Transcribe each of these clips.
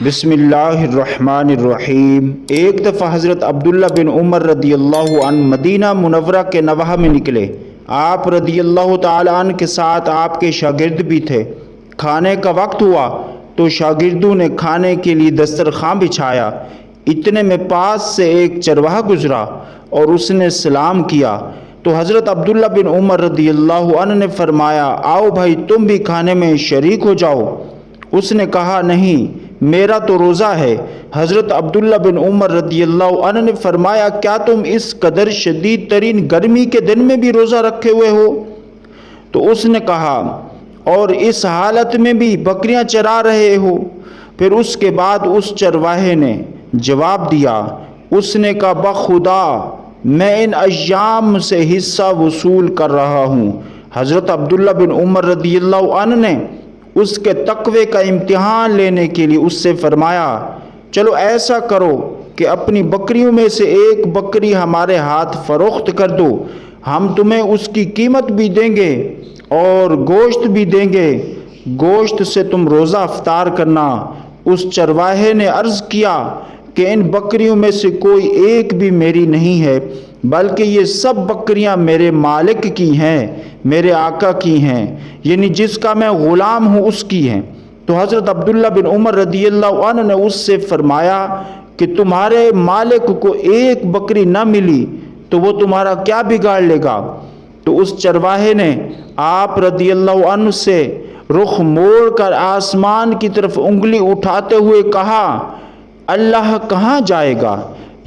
بسم اللہ الرحمن الرحیم۔ ایک دفعہ حضرت عبداللہ بن عمر رضی اللہ عنہ مدینہ منورہ کے نوحہ میں نکلے۔ آپ رضی اللہ تعالی عنہ کے ساتھ آپ کے شاگرد بھی تھے۔ کھانے کا وقت ہوا تو شاگردوں نے کھانے کے لیے دسترخوان بچھایا۔ اتنے میں پاس سے ایک چرواہا گزرا اور اس نے سلام کیا تو حضرت عبداللہ بن عمر رضی اللہ عنہ نے فرمایا، آؤ بھائی تم بھی کھانے میں شریک ہو جاؤ۔ اس نے کہا، نہیں میرا تو روزہ ہے۔ حضرت عبداللہ بن عمر رضی اللہ عنہ نے فرمایا، کیا تم اس قدر شدید ترین گرمی کے دن میں بھی روزہ رکھے ہوئے ہو؟ تو اس نے کہا، اور اس حالت میں بھی بکریاں چرا رہے ہو؟ پھر اس کے بعد اس چرواہے نے جواب دیا، اس نے کہا، بخدا میں ان ایام سے حصہ وصول کر رہا ہوں۔ حضرت عبداللہ بن عمر رضی اللہ عنہ نے اس کے تقوی کا امتحان لینے کے لیے اس سے فرمایا، چلو ایسا کرو کہ اپنی بکریوں میں سے ایک بکری ہمارے ہاتھ فروخت کر دو، ہم تمہیں اس کی قیمت بھی دیں گے اور گوشت بھی دیں گے، گوشت سے تم روزہ افطار کرنا۔ اس چرواہے نے عرض کیا کہ ان بکریوں میں سے کوئی ایک بھی میری نہیں ہے، بلکہ یہ سب بکریاں میرے مالک کی ہیں، میرے آقا کی ہیں، یعنی جس کا میں غلام ہوں اس کی ہیں۔ تو حضرت عبداللہ بن عمر رضی اللہ عنہ نے اس سے فرمایا کہ تمہارے مالک کو ایک بکری نہ ملی تو وہ تمہارا کیا بگاڑ لے گا؟ تو اس چرواہے نے آپ رضی اللہ عنہ سے رخ موڑ کر آسمان کی طرف انگلی اٹھاتے ہوئے کہا، اللہ کہاں جائے گا؟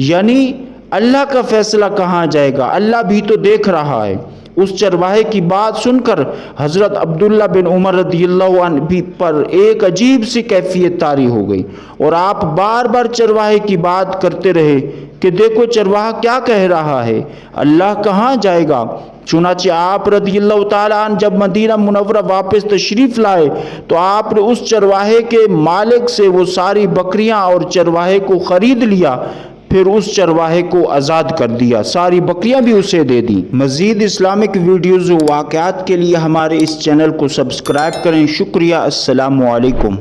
یعنی اللہ کا فیصلہ کہاں جائے گا؟ اللہ بھی تو دیکھ رہا ہے۔ اس چرواہے کی بات سن کر حضرت عبداللہ بن عمر رضی اللہ عنہ بھی پر ایک عجیب سی کیفیت طاری ہو گئی، اور آپ بار بار چرواہے کی بات کرتے رہے کہ دیکھو چرواہا کیا کہہ رہا ہے، اللہ کہاں جائے گا؟ چنانچہ آپ رضی اللہ تعالیٰ عنہ جب مدینہ منورہ واپس تشریف لائے تو آپ نے اس چرواہے کے مالک سے وہ ساری بکریاں اور چرواہے کو خرید لیا، پھر اس چرواہے کو آزاد کر دیا، ساری بکریاں بھی اسے دے دیں۔ مزید اسلامک ویڈیوز و واقعات کے لیے ہمارے اس چینل کو سبسکرائب کریں۔ شکریہ، السلام علیکم۔